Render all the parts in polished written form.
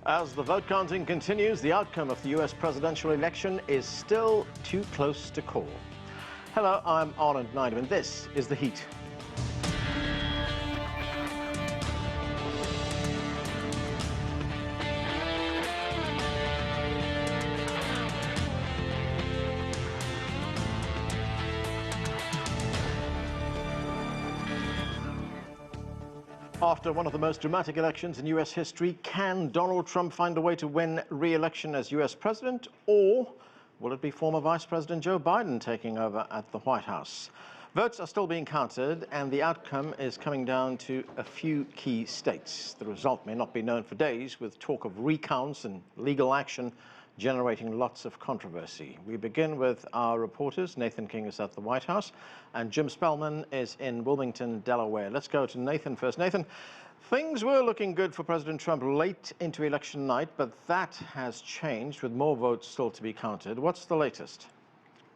As the vote counting continues, the outcome of the U.S. presidential election is still too close to call. Hello, I'm Aaron Maté, and this is The Heat. After one of the most dramatic elections in U.S. history, can Donald Trump find a way to win re-election as U.S. president, or will it be former Vice President Joe Biden taking over at the White House? Votes are still being counted, and the outcome is coming down to a few key states. The result may not be known for days, with talk of recounts and legal action generating lots of controversy. We begin with our reporters. Nathan King is at the White House, and Jim Spellman is in Wilmington, Delaware. Let's go to Nathan first. Nathan, things were looking good for President Trump late into election night, but that has changed with more votes still to be counted. What's the latest?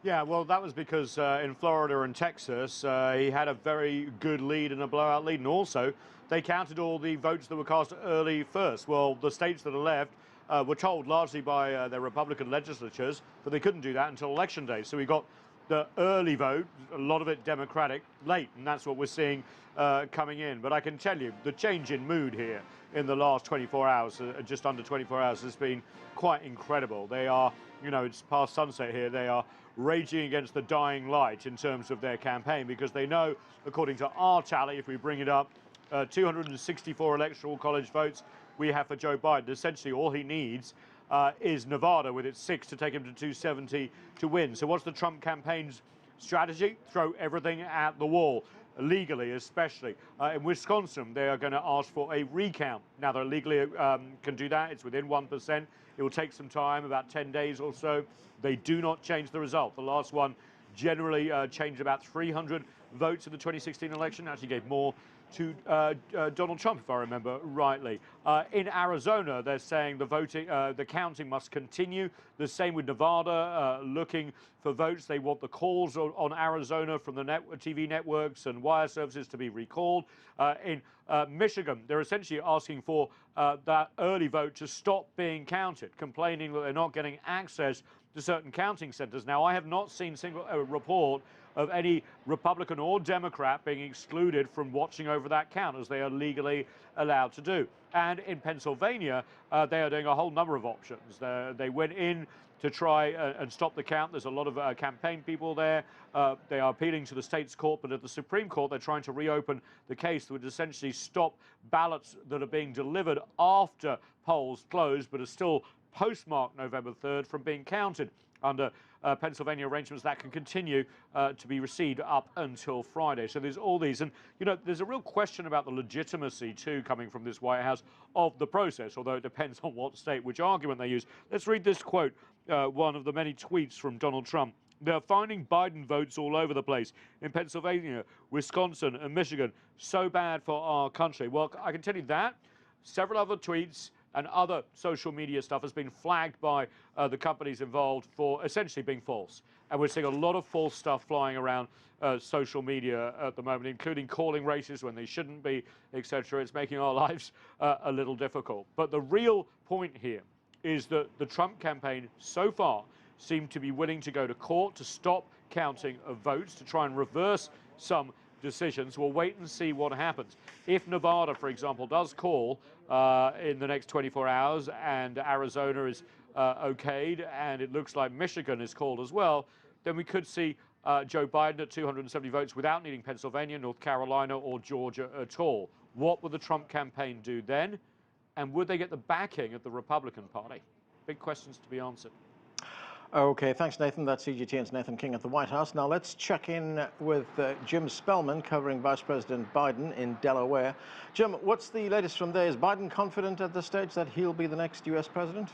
Yeah, well, that was because in Florida and Texas, he had a very good lead and a blowout lead. And also, they counted all the votes that were cast early first. Well, the states that are left were told largely by their Republican legislatures that they couldn't do that until Election Day. So we got the early vote, a lot of it Democratic, late, and that's what we're seeing coming in. But I can tell you, the change in mood here in the last 24 hours, just under 24 hours, has been quite incredible. They are, you know, it's past sunset here, they are raging against the dying light in terms of their campaign, because they know, according to our tally, if we bring it up, 264 electoral college votes we have for Joe Biden. Essentially, all he needs is Nevada with its 6 to take him to 270 to win. So what's the Trump campaign's strategy? Throw everything at the wall, legally especially. In Wisconsin, they are going to ask for a recount. Now, they legally can do that. It's within 1%. It will take some time, about 10 days or so. They do not change the result. The last one generally changed about 300 votes in the 2016 election, actually gave more to Donald Trump, if I remember rightly. In Arizona, they're saying the counting must continue. The same with Nevada, looking for votes. They want the calls on Arizona from the TV networks and wire services to be recalled. In Michigan, they're essentially asking for that early vote to stop being counted, complaining that they're not getting access to certain counting centers. Now, I have not seen a report of any Republican or Democrat being excluded from watching over that count, as they are legally allowed to do. And in Pennsylvania, they are doing a whole number of options. They went in to try and stop the count. There's a lot of campaign people there. They are appealing to the state's court, but at the Supreme Court, they're trying to reopen the case that would essentially stop ballots that are being delivered after polls close, but are still postmarked November 3rd, from being counted. Under Pennsylvania arrangements, that can continue to be received up until Friday. So there's all these. And, you know, there's a real question about the legitimacy, too, coming from this White House of the process, although it depends on what state, which argument they use. Let's read this quote, one of the many tweets from Donald Trump. They're finding Biden votes all over the place in Pennsylvania, Wisconsin, and Michigan. So bad for our country. Well, I can tell you that. Several other tweets and other social media stuff has been flagged by the companies involved for essentially being false. And we're seeing a lot of false stuff flying around social media at the moment, including calling races when they shouldn't be, etc. It's making our lives a little difficult. But the real point here is that the Trump campaign so far seemed to be willing to go to court to stop counting of votes, to try and reverse some decisions. We'll wait and see what happens. If Nevada, for example, does call in the next 24 hours and Arizona is okayed, and it looks like Michigan is called as well, then we could see Joe Biden at 270 votes without needing Pennsylvania, North Carolina, or Georgia at all. What would the Trump campaign do then? And would they get the backing of the Republican Party? Big questions to be answered. Okay, thanks, Nathan. That's CGTN's Nathan King at the White House. Now let's check in with Jim Spellman, covering Vice President Biden in Delaware. Jim, what's the latest from there? Is Biden confident at this stage that he'll be the next U.S. president?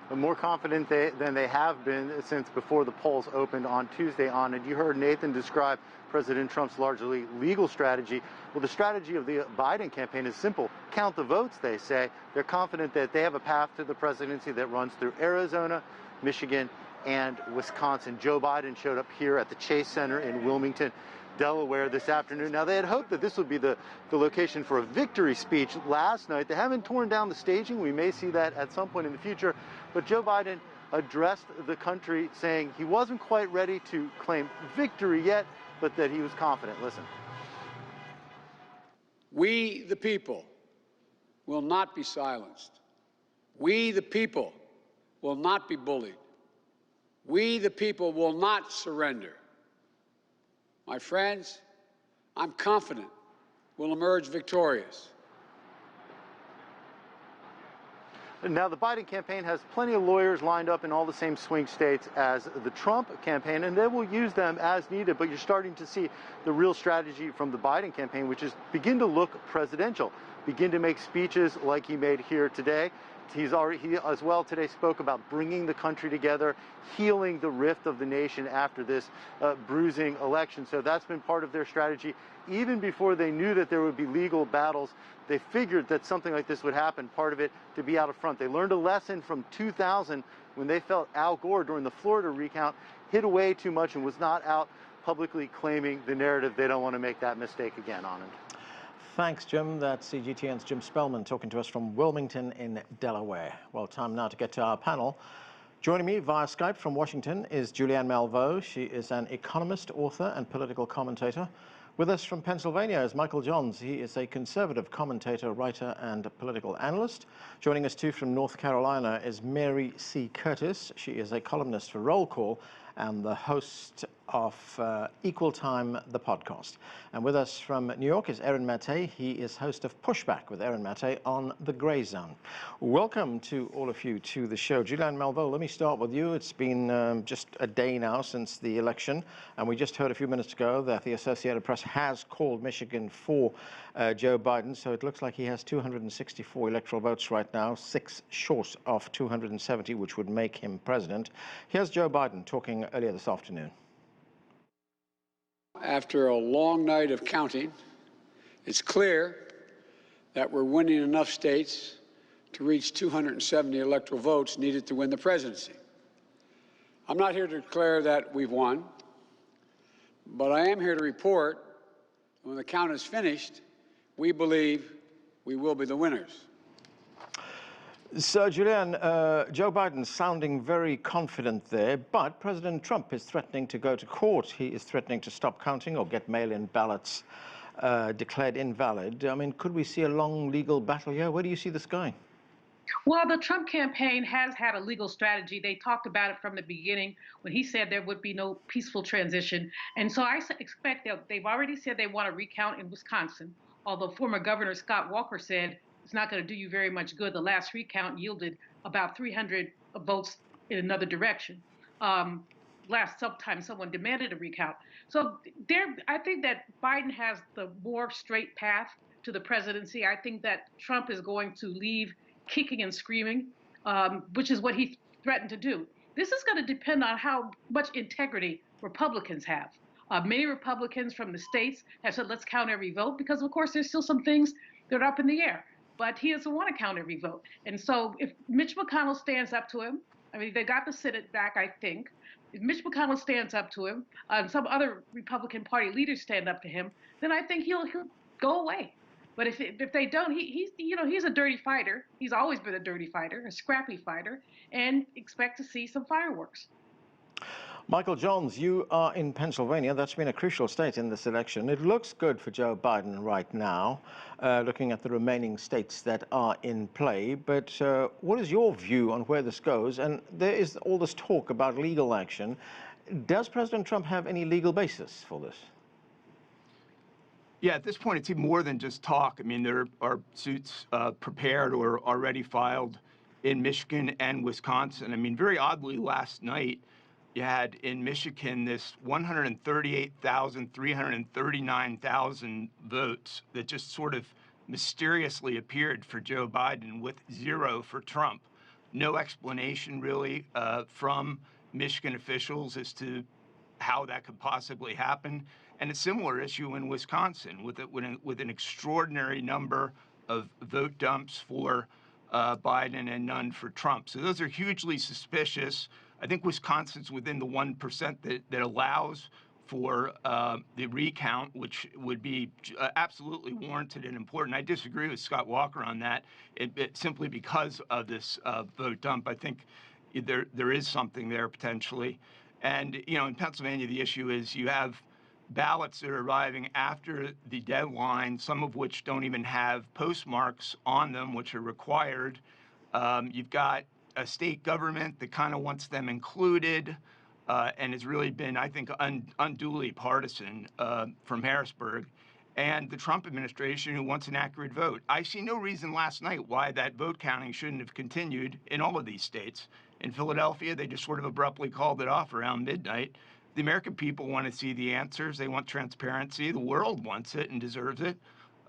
More confident than they have been since before the polls opened on Tuesday on. And you heard Nathan describe President Trump's largely legal strategy. Well, the strategy of the Biden campaign is simple. Count the votes, they say. They're confident that they have a path to the presidency that runs through Arizona, Michigan, and Wisconsin. Joe Biden showed up here at the Chase Center in Wilmington Delaware this afternoon. Now, they had hoped that this would be the location for a victory speech last night. They haven't torn down the staging. We may see that at some point in the future. But Joe Biden addressed the country saying he wasn't quite ready to claim victory yet, but that he was confident. Listen. We, the people, will not be silenced. We, the people, will not be bullied. We, the people, will not surrender. My friends, I'm confident we'll emerge victorious. Now, the Biden campaign has plenty of lawyers lined up in all the same swing states as the Trump campaign, and they will use them as needed. But you're starting to see the real strategy from the Biden campaign, which is begin to look presidential, begin to make speeches like he made here today. He as well today spoke about bringing the country together, healing the rift of the nation after this bruising election. So that's been part of their strategy. Even before they knew that there would be legal battles, they figured that something like this would happen, part of it to be out front. They learned a lesson from 2000 when they felt Al Gore during the Florida recount hid away too much and was not out publicly claiming the narrative. They don't want to make that mistake again, Anand. Thanks, Jim. That's CGTN's Jim Spellman talking to us from Wilmington in Delaware. Well, time now to get to our panel. Joining me via Skype from Washington is Julianne Malveaux. She is an economist, author, and political commentator. With us from Pennsylvania is Michael Johns. He is a conservative commentator, writer, and political analyst. Joining us too from North Carolina is Mary C. Curtis. She is a columnist for Roll Call and the host of Equal Time, the podcast. And with us from New York is Aaron Maté. He is host of Pushback with Aaron Maté on the Grayzone. Welcome to all of you to the show. Julianne Malveaux, let me start with you. It's been just a day now since the election, and we just heard a few minutes ago that the Associated Press has called Michigan for Joe Biden, so it looks like he has 264 electoral votes right now, 6 short of 270, which would make him president. Here's Joe Biden talking earlier this afternoon. After a long night of counting, it's clear that we're winning enough states to reach 270 electoral votes needed to win the presidency. I'm not here to declare that we've won, but I am here to report when the count is finished, we believe we will be the winners. So, Julianne, Joe Biden sounding very confident there, but President Trump is threatening to go to court. He is threatening to stop counting or get mail-in ballots declared invalid. I mean, could we see a long legal battle here? Where do you see this going? Well, the Trump campaign has had a legal strategy. They talked about it from the beginning when he said there would be no peaceful transition. And so I expect that they've already said they want to recount in Wisconsin, although former Governor Scott Walker said it's not going to do you very much good. The last recount yielded about 300 votes in another direction. Sometime someone demanded a recount. So I think that Biden has the more straight path to the presidency. I think that Trump is going to leave kicking and screaming, which is what he threatened to do. This is going to depend on how much integrity Republicans have. Many Republicans from the states have said, let's count every vote, because of course there's still some things that are up in the air. But he doesn't want to count every vote. And so if Mitch McConnell stands up to him, I mean, they got the Senate back, I think. If Mitch McConnell stands up to him, some other Republican Party leaders stand up to him, then I think he'll go away. But if they don't, he's a dirty fighter. He's always been a dirty fighter, a scrappy fighter, and expect to see some fireworks. Michael Johns, you are in Pennsylvania. That's been a crucial state in this election. It looks good for Joe Biden right now, looking at the remaining states that are in play. But what is your view on where this goes? And there is all this talk about legal action. Does President Trump have any legal basis for this? Yeah, at this point, it's even more than just talk. I mean, there are suits prepared or already filed in Michigan and Wisconsin. I mean, very oddly, last night, you had in Michigan this 339,000 votes that just sort of mysteriously appeared for Joe Biden with 0 for Trump. No explanation really from Michigan officials as to how that could possibly happen. And a similar issue in Wisconsin with an extraordinary number of vote dumps for Biden and none for Trump. So those are hugely suspicious. I think Wisconsin's within the 1% that allows for the recount, which would be absolutely warranted and important. I disagree with Scott Walker on that, simply because of this vote dump. I think there is something there potentially. And, in Pennsylvania, the issue is you have ballots that are arriving after the deadline, some of which don't even have postmarks on them, which are required. You've got a state government that kind of wants them included, and has really been, I think, unduly partisan from Harrisburg, and the Trump administration who wants an accurate vote. I see no reason last night why that vote counting shouldn't have continued in all of these states. In Philadelphia, they just sort of abruptly called it off around midnight. The American people want to see the answers. They want transparency. The world wants it and deserves it.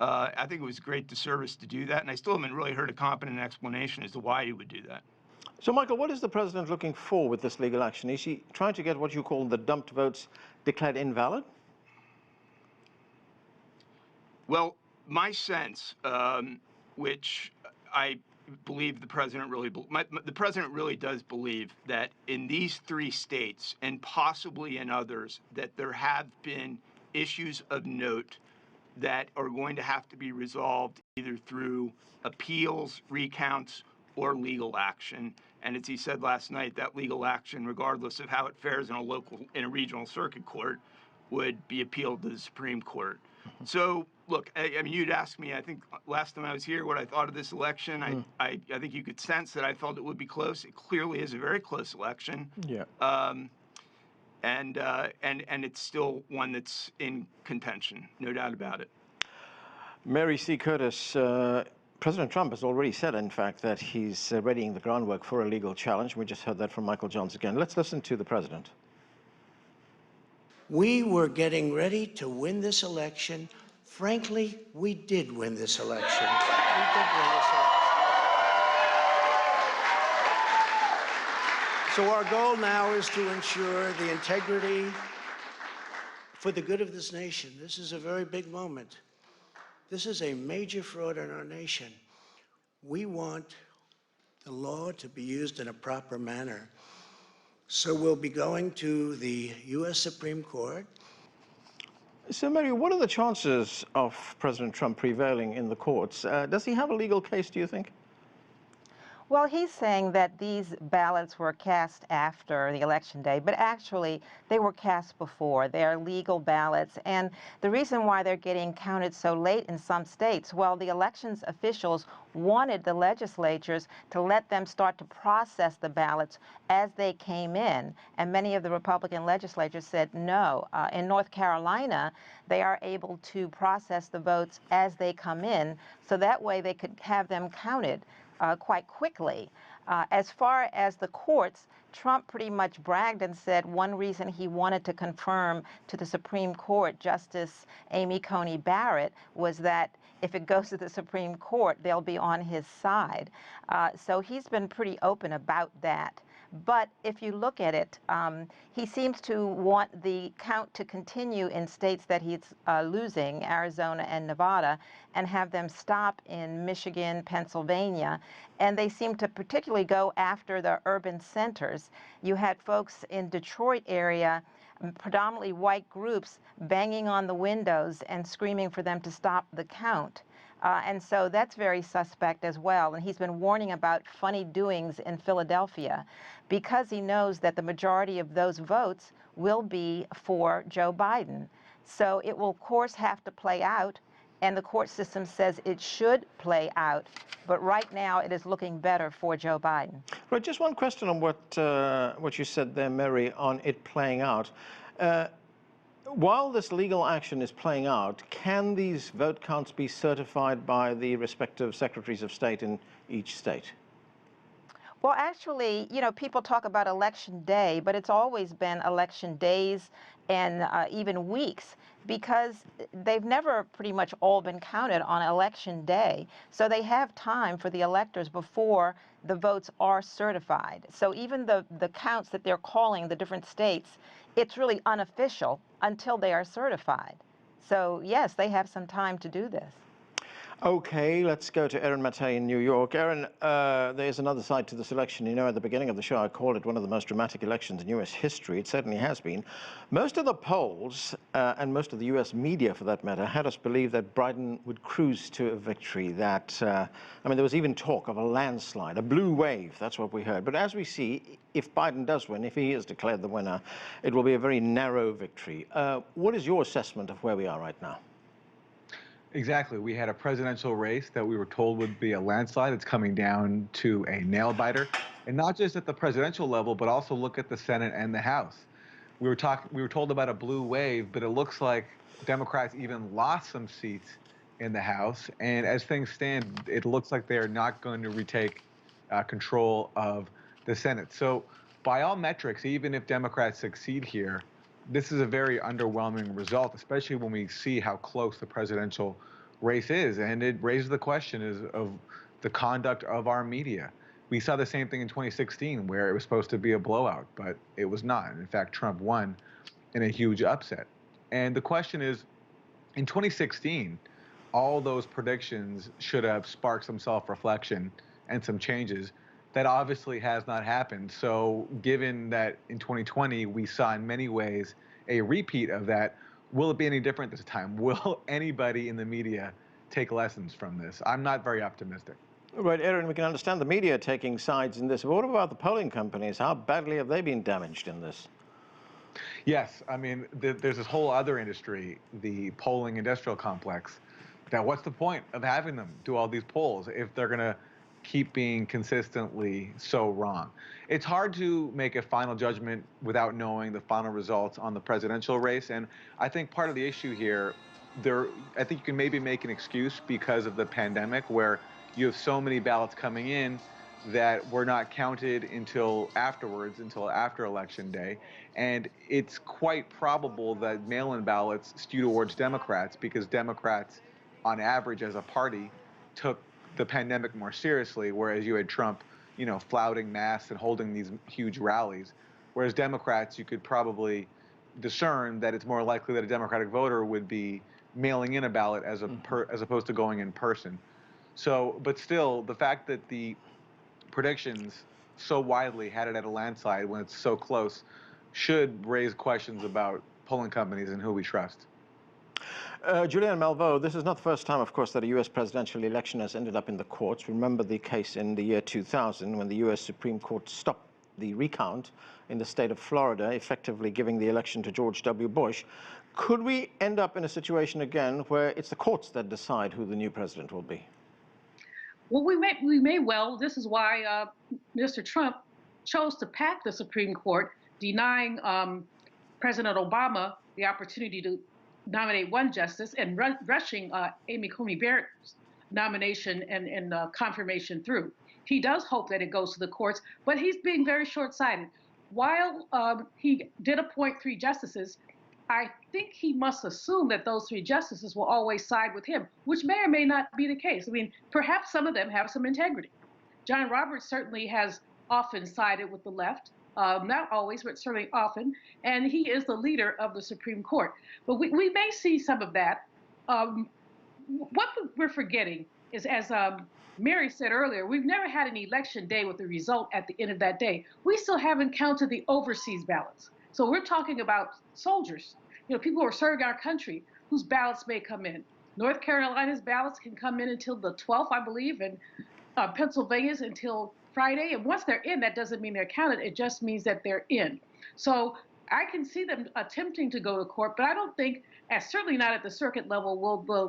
I think it was a great disservice to do that, and I still haven't really heard a competent explanation as to why he would do that. So, Michael, what is the president looking for with this legal action? Is he trying to get what you call the dumped votes declared invalid? Well, my sense, which I believe the president really does believe that in these 3 states, and possibly in others, that there have been issues of note that are going to have to be resolved either through appeals, recounts, or legal action. And as he said last night, that legal action, regardless of how it fares in a regional circuit court, would be appealed to the Supreme Court. So, look, I mean, you'd asked me, I think last time I was here, what I thought of this election. I think you could sense that I felt it would be close. It clearly is a very close election. Yeah. And it's still one that's in contention, no doubt about it. Mary C. Curtis, President Trump has already said, in fact, that he's readying the groundwork for a legal challenge. We just heard that from Michael Johns again. Let's listen to the president. We were getting ready to win this election. Frankly, we did win this election. We did win this election. So our goal now is to ensure the integrity for the good of this nation. This is a very big moment. This is a major fraud in our nation. We want the law to be used in a proper manner. So we'll be going to the U.S. Supreme Court. So, Mary, what are the chances of President Trump prevailing in the courts? Does he have a legal case, do you think? Well, he's saying that these ballots were cast after the election day, but actually they were cast before. They're legal ballots. And the reason why they're getting counted so late in some states, well, the elections officials wanted the legislatures to let them start to process the ballots as they came in. And many of the Republican legislators said no. In North Carolina, they are able to process the votes as they come in, so that way they could have them counted quite quickly. As far as the courts, Trump pretty much bragged and said one reason he wanted to confirm to the Supreme Court Justice Amy Coney Barrett was that if it goes to the Supreme Court, they'll be on his side. So he's been pretty open about that. But if you look at it, he seems to want the count to continue in states that he's losing, Arizona and Nevada, and have them stop in Michigan, Pennsylvania. And they seem to particularly go after the urban centers. You had folks in Detroit area, predominantly white groups, banging on the windows and screaming for them to stop the count. And so that's very suspect as well. And he's been warning about funny doings in Philadelphia because he knows that the majority of those votes will be for Joe Biden. So it will, of course, have to play out. And the court system says it should play out. But right now, it is looking better for Joe Biden. Right, just one question on what you said there, Mary, on it playing out. While this legal action is playing out, can these vote counts be certified by the respective secretaries of state in each state? Well, actually, you know, people talk about election day, but it's always been election days and even weeks, because they've never pretty much all been counted on election day. So they have time for the electors before the votes are certified. So even the counts that they're calling the different states, it's really unofficial until they are certified. So yes, they have some time to do this. Okay, let's go to Aaron Maté in New York. Aaron, there's another side to this election. You know, at the beginning of the show, I called it one of the most dramatic elections in U.S. history. It certainly has been. Most of the polls, and most of the U.S. media, for that matter, had us believe that Biden would cruise to a victory. That, I mean, there was even talk of a landslide, a blue wave. That's what we heard. But as we see, if Biden does win, if he is declared the winner, it will be a very narrow victory. What is your assessment of where we are right now? Exactly. We had a presidential race that we were told would be a landslide. It's coming down to a nail-biter, and not just at the presidential level, but also look at the Senate and the House. We were told about a blue wave, but it looks like Democrats even lost some seats in the House. And as things stand, it looks like they are not going to retake control of the Senate. So by all metrics, even if Democrats succeed here, this is a very underwhelming result, especially when we see how close the presidential race is. And it raises the question of the conduct of our media. We saw the same thing in 2016, where it was supposed to be a blowout, but it was not. In fact, Trump won in a huge upset. And the question is, in 2016, all those predictions should have sparked some self-reflection and some changes. That obviously has not happened. So given that in 2020, we saw in many ways a repeat of that, will it be any different this time? Will anybody in the media take lessons from this? I'm not very optimistic. Right, Aaron, we can understand the media taking sides in this. But what about the polling companies? How badly have they been damaged in this? Yes, I mean, there's this whole other industry, the polling industrial complex, that what's the point of having them do all these polls if they're going to keep being consistently so wrong? It's hard to make a final judgment without knowing the final results on the presidential race. And I think part of the issue here, I think you can maybe make an excuse because of the pandemic, where you have so many ballots coming in that were not counted until afterwards, until after Election Day. And it's quite probable that mail-in ballots skew towards Democrats because Democrats, on average as a party, took the pandemic more seriously, whereas you had Trump, you know, flouting masks and holding these huge rallies. Whereas Democrats, you could probably discern that it's more likely that a Democratic voter would be mailing in a ballot as opposed to going in person. So, but still, the fact that the predictions so widely had it at a landslide when it's so close should raise questions about polling companies and who we trust. Julianne Malveaux, this is not the first time, of course, that a U.S. presidential election has ended up in the courts. Remember the case in the year 2000 when the U.S. Supreme Court stopped the recount in the state of Florida, effectively giving the election to George W. Bush. Could we end up in a situation again where it's the courts that decide who the new president will be? Well, we may well. This is why Mr. Trump chose to pack the Supreme Court, denying President Obama the opportunity to nominate one justice and rushing Amy Coney Barrett's nomination and confirmation through. He does hope that it goes to the courts, but he's being very short-sighted. While he did appoint 3 justices, I think he must assume that those 3 justices will always side with him, which may or may not be the case. I mean, perhaps some of them have some integrity. John Roberts certainly has often sided with the left. Not always, but certainly often, and he is the leader of the Supreme Court. But we may see some of that. What we're forgetting is, as Mary said earlier, we've never had an election day with the result at the end of that day. We still haven't counted the overseas ballots. So we're talking about soldiers, you know, people who are serving our country, whose ballots may come in. North Carolina's ballots can come in until the 12th, I believe, and Pennsylvania's until Friday. And once they're in, that doesn't mean they're counted. It just means that they're in. So I can see them attempting to go to court, but I don't think, certainly not at the circuit level,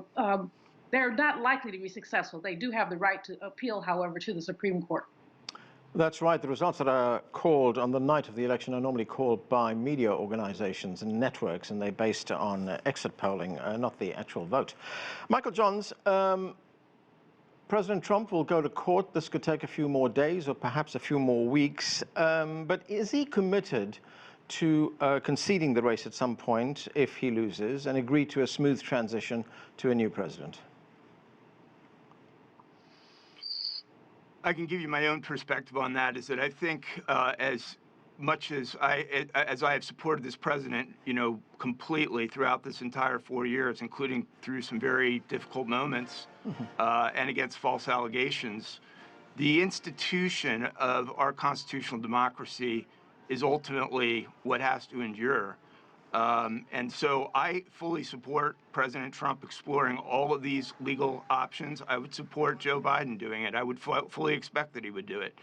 they're not likely to be successful. They do have the right to appeal, however, to the Supreme Court. That's right. The results that are called on the night of the election are normally called by media organizations and networks, and they're based on exit polling, not the actual vote. Michael Johns, President Trump will go to court. This could take a few more days or perhaps a few more weeks. But is he committed to conceding the race at some point if he loses and agree to a smooth transition to a new president? I can give you my own perspective on that, is that I think as much as I have supported this president, completely throughout this entire 4 years, including through some very difficult moments and against false allegations, the institution of our constitutional democracy is ultimately what has to endure. And so I fully support President Trump exploring all of these legal options. I would support Joe Biden doing it. I would fully expect that he would do it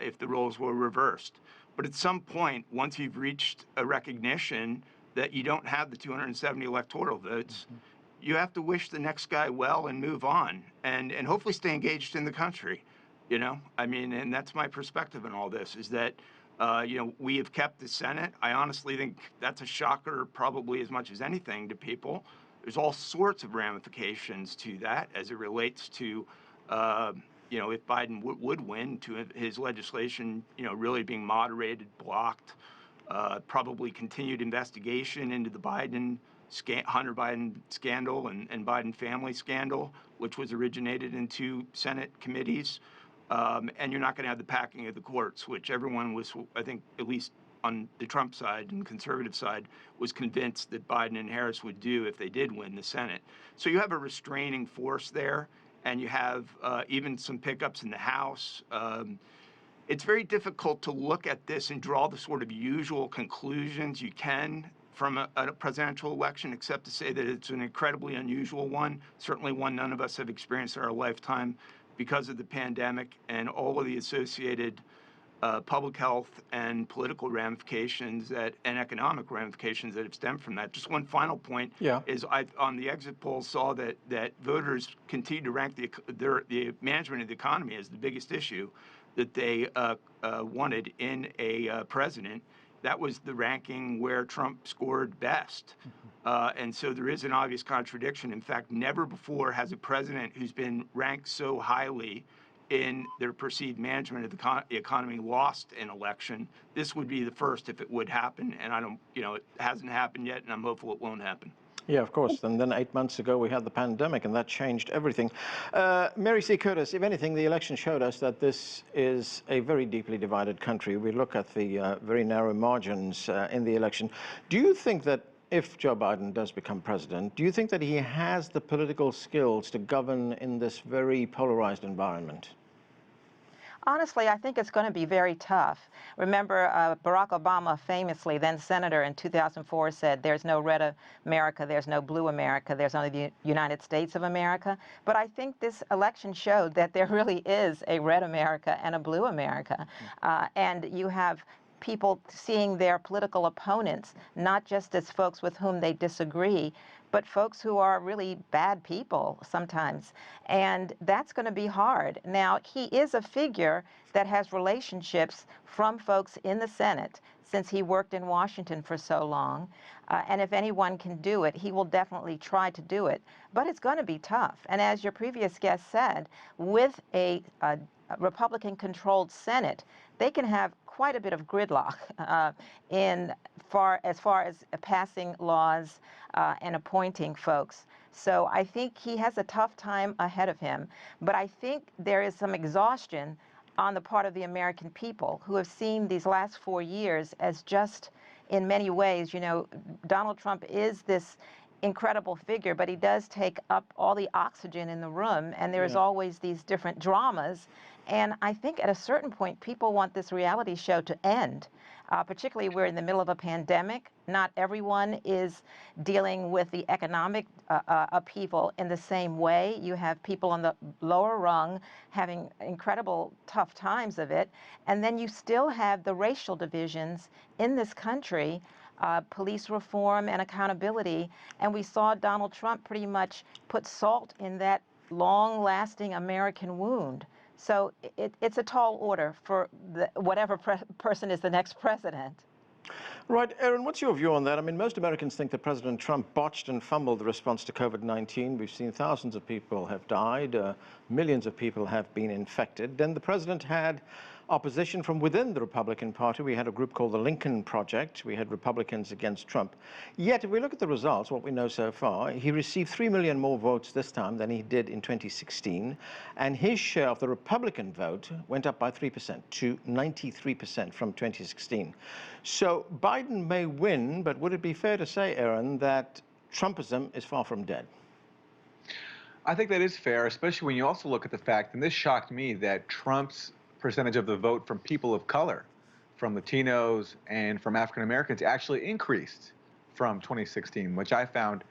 if the roles were reversed. But at some point, once you've reached a recognition that you don't have the 270 electoral votes, you have to wish the next guy well and move on and hopefully stay engaged in the country. And that's my perspective on all this, is that we have kept the Senate. I honestly think that's a shocker, probably as much as anything to people. There's all sorts of ramifications to that as it relates to, if Biden would win, to his legislation, really being moderated, blocked, probably continued investigation into the Hunter Biden scandal and Biden family scandal, which was originated in 2 Senate committees. And you're not going to have the packing of the courts, which everyone was, I think, at least on the Trump side and conservative side, was convinced that Biden and Harris would do if they did win the Senate. So you have a restraining force there, and you have even some pickups in the House. It's very difficult to look at this and draw the sort of usual conclusions you can from a presidential election, except to say that it's an incredibly unusual one, certainly one none of us have experienced in our lifetime, because of the pandemic and all of the associated public health and political ramifications and economic ramifications that have stemmed from that. Just one final point is I, on the exit polls, saw that voters continue to rank the management of the economy as the biggest issue that they wanted in a president. That was the ranking where Trump scored best. And so there is an obvious contradiction. In fact, never before has a president who's been ranked so highly in their perceived management of the economy lost an election. This would be the first if it would happen. And it hasn't happened yet, and I'm hopeful it won't happen. Yeah, of course. And then 8 months ago, we had the pandemic, and that changed everything. Mary C. Curtis, if anything, the election showed us that this is a very deeply divided country. We look at the very narrow margins in the election. Do you think that if Joe Biden does become president, do you think that he has the political skills to govern in this very polarized environment? Honestly, I think it's going to be very tough. Remember, Barack Obama, famously, then senator in 2004, said, "There's no red America, there's no blue America, there's only the United States of America." But I think this election showed that there really is a red America and a blue America. And you have people seeing their political opponents not just as folks with whom they disagree, but folks who are really bad people sometimes. And that's going to be hard. Now, he is a figure that has relationships from folks in the Senate, since he worked in Washington for so long. And if anyone can do it, he will definitely try to do it. But it's going to be tough. And as your previous guest said, with a Republican-controlled Senate, they can have quite a bit of gridlock as far as passing laws and appointing folks. So I think he has a tough time ahead of him. But I think there is some exhaustion on the part of the American people who have seen these last 4 years as just, in many ways, Donald Trump is this incredible figure, but he does take up all the oxygen in the room, and there's always these different dramas. And I think at a certain point, people want this reality show to end. Particularly, we're in the middle of a pandemic. Not everyone is dealing with the economic upheaval in the same way. You have people on the lower rung having incredible tough times of it. And then you still have the racial divisions in this country, police reform and accountability. And we saw Donald Trump pretty much put salt in that long-lasting American wound. So it's a tall order for whatever person is the next president. Right, Aaron, what's your view on that? I mean, most Americans think that President Trump botched and fumbled the response to COVID-19. We've seen thousands of people have died, millions of people have been infected. Then the president had opposition from within the Republican Party. We had a group called the Lincoln Project. We had Republicans against Trump. Yet, if we look at the results, what we know so far, he received 3 million more votes this time than he did in 2016. And his share of the Republican vote went up by 3% to 93% from 2016. So Biden may win, but would it be fair to say, Aaron, that Trumpism is far from dead? I think that is fair, especially when you also look at the fact, and this shocked me, that Trump's percentage of the vote from people of color, from Latinos and from African Americans actually increased from 2016, which I found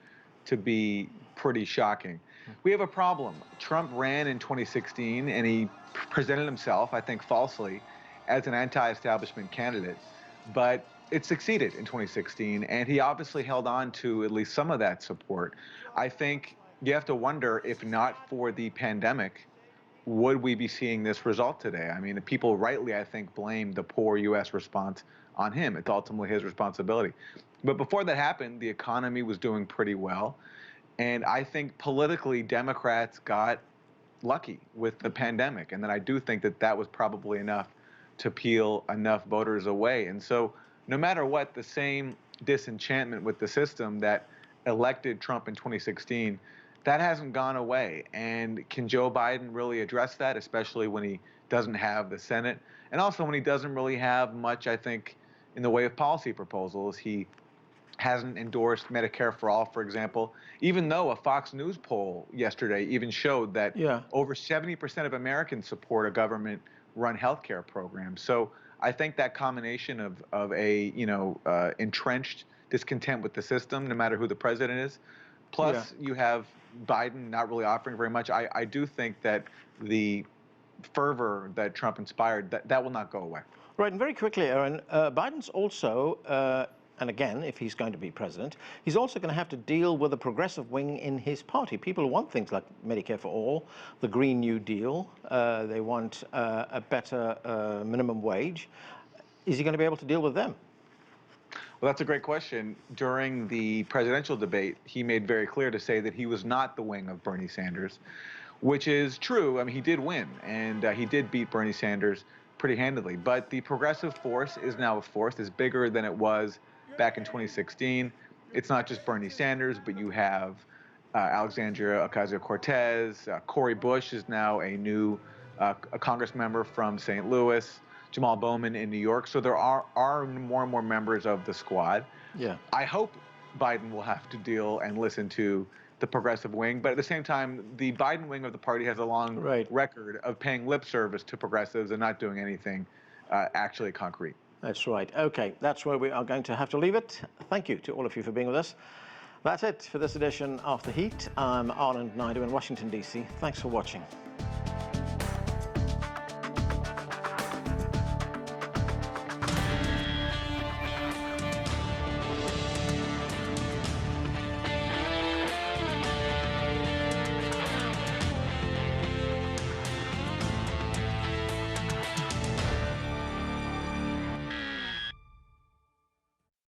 to be pretty shocking. We have a problem. Trump ran in 2016 and he presented himself, I think falsely, as an anti-establishment candidate, but it succeeded in 2016 and he obviously held on to at least some of that support. I think you have to wonder, if not for the pandemic, would we be seeing this result today? I mean, the people rightly, I think, blame the poor U.S. response on him. It's ultimately his responsibility. But before that happened, the economy was doing pretty well. And I think politically, Democrats got lucky with the pandemic. And then I do think that that was probably enough to peel enough voters away. And so no matter what, the same disenchantment with the system that elected Trump in 2016, that hasn't gone away. And can Joe Biden really address that, especially when he doesn't have the Senate? And also when he doesn't really have much, I think, in the way of policy proposals. He hasn't endorsed Medicare for All, for example, even though a Fox News poll yesterday even showed that over 70% of Americans support a government-run healthcare program. So I think that combination of a, entrenched discontent with the system, no matter who the president is, plus you have Biden not really offering very much. I do think that the fervor that Trump inspired, that will not go away. Right, and very quickly, Aaron, Biden's also, and again, if he's going to be president, he's also going to have to deal with a progressive wing in his party. People want things like Medicare for all, the Green New Deal. They want a better minimum wage. Is he going to be able to deal with them? Well, that's a great question. During the presidential debate, he made very clear to say that he was not the wing of Bernie Sanders, which is true. I mean, he did win, and he did beat Bernie Sanders pretty handily. But the progressive force is now a force that's bigger than it was back in 2016. It's not just Bernie Sanders, but you have Alexandria Ocasio-Cortez. Cori Bush is now a new a Congress member from St. Louis. Jamal Bowman in New York. So there are more and more members of the squad. Yeah. I hope Biden will have to deal and listen to the progressive wing. But at the same time, the Biden wing of the party has a long record of paying lip service to progressives and not doing anything actually concrete. That's right. Okay, that's where we are going to have to leave it. Thank you to all of you for being with us. That's it for this edition of The Heat. I'm Arnold Naidu in Washington, D.C. Thanks for watching.